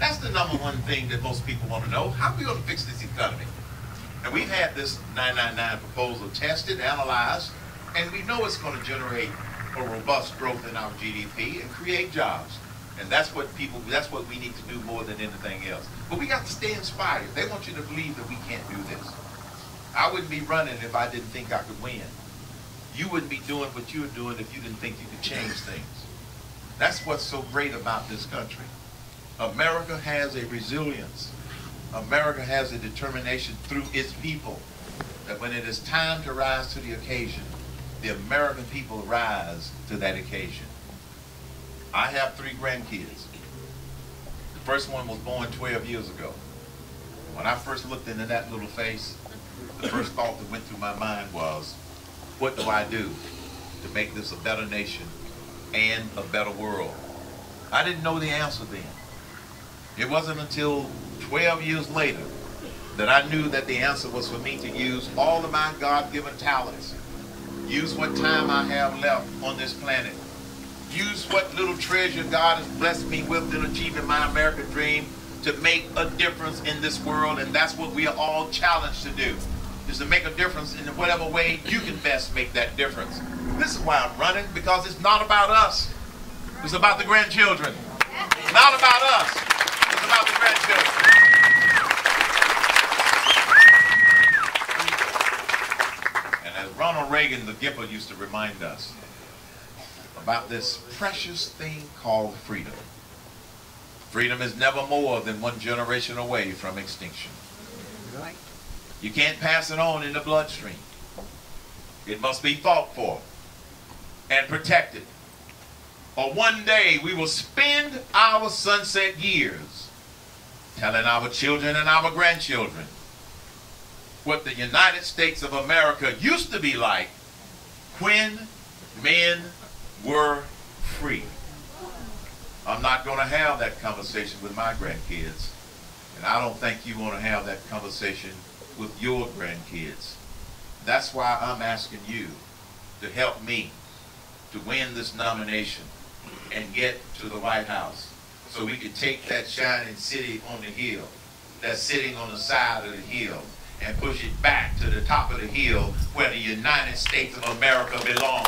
That's the number one thing that most people want to know. How are we going to fix this economy? And we've had this 999 proposal tested, analyzed, and we know it's going to generate a robust growth in our GDP and create jobs. And that's what we need to do more than anything else. But we got to stay inspired. They want you to believe that we can't do this. I wouldn't be running if I didn't think I could win. You wouldn't be doing what you're doing if you didn't think you could change things. That's what's so great about this country. America has a resilience. America has a determination through its people that when it is time to rise to the occasion, the American people rise to that occasion. I have 3 grandkids. The first one was born 12 years ago. When I first looked into that little face, the first thought that went through my mind was, what do I do to make this a better nation and a better world? I didn't know the answer then. It wasn't until 12 years later that I knew that the answer was for me to use all of my God-given talents, use what time I have left on this planet, use what little treasure God has blessed me with in achieving my American dream to make a difference in this world. And that's what we are all challenged to do, is to make a difference in whatever way you can best make that difference. This is why I'm running, because it's not about us. It's about the grandchildren. It's not about us. It's about the grandchildren. And as Ronald Reagan, the Gipper, used to remind us about this precious thing called freedom. Freedom is never more than one generation away from extinction. Right. You can't pass it on in the bloodstream. It must be fought for and protected. Or one day we will spend our sunset years telling our children and our grandchildren what the United States of America used to be like when men were free. I'm not going to have that conversation with my grandkids, and I don't think you want to have that conversation with your grandkids. That's why I'm asking you to help me to win this nomination and get to the White House so we can take that shining city on the hill that's sitting on the side of the hill and push it back to the top of the hill where the United States of America belongs.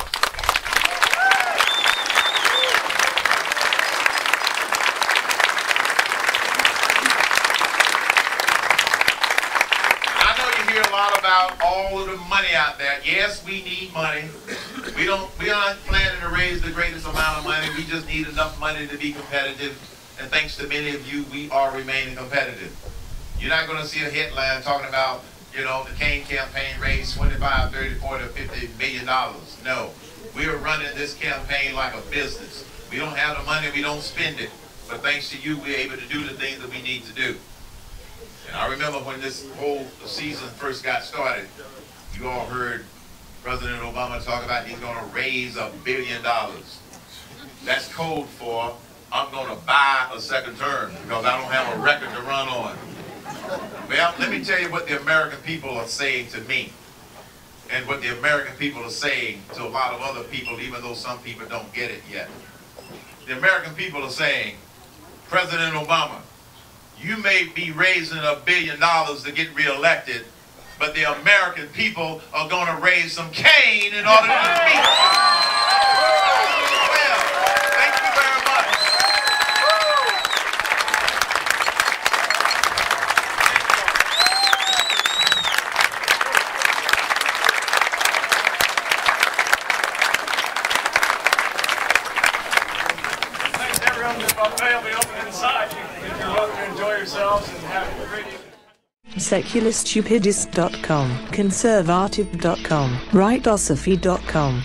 A lot about all of the money out there. Yes, we need money. We aren't planning to raise the greatest amount of money. We just need enough money to be competitive. And thanks to many of you, we are remaining competitive. You're not going to see a headline talking about, you know, the Cain campaign raised 25, 30, 40, or $50 million. No, we are running this campaign like a business. We don't have the money, we don't spend it. But thanks to you, we're able to do the things that we need to do. And I remember when this whole season first got started, you all heard President Obama talk about he's going to raise $1 billion. That's code for I'm going to buy a second term because I don't have a record to run on. Well, let me tell you what the American people are saying to me and what the American people are saying to a lot of other people, even though some people don't get it yet. The American people are saying, President Obama, you may be raising $1 billion to get reelected, but the American people are going to raise some cane in order to defeat you. Well, thank you very much. Thanks everyone. The buffet will be open inside. If you're welcome to enjoy yourselves and have a great evening. Secularstupidist.com, conservative.com, rightosophy.com.